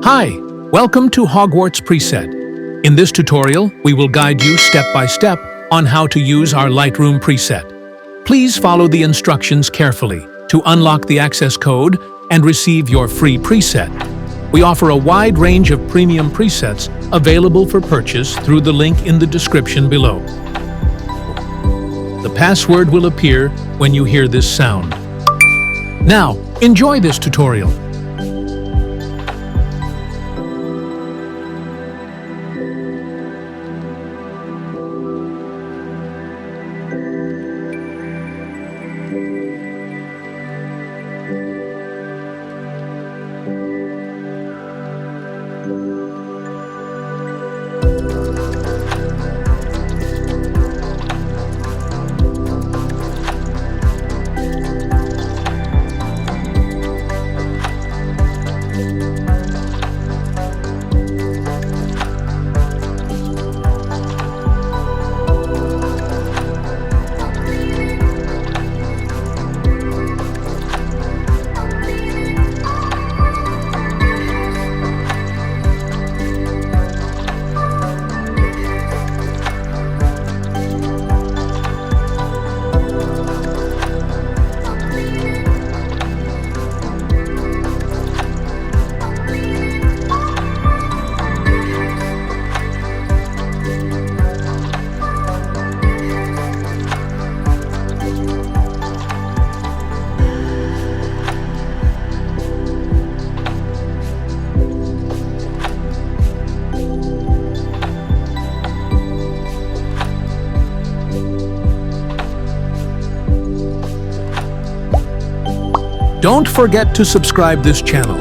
Hi, welcome to 𝗬𝗢𝗡. In this tutorial, we will guide you step by step on how to use our Lightroom preset. Please follow the instructions carefully to unlock the access code and receive your free preset. We offer a wide range of premium presets available for purchase through the link in the description below. The password will appear when you hear this sound. Now, enjoy this tutorial. Don't forget to subscribe this channel.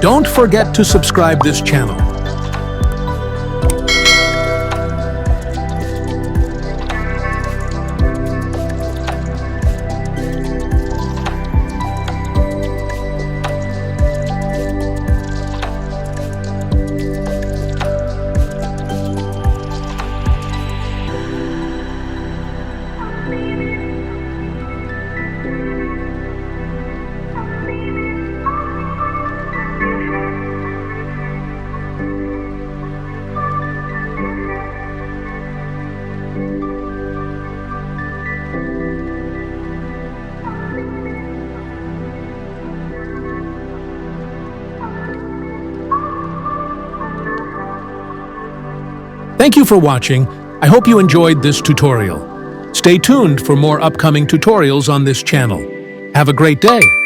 Don't forget to subscribe this channel. Thank you for watching. I hope you enjoyed this tutorial. Stay tuned for more upcoming tutorials on this channel. Have a great day.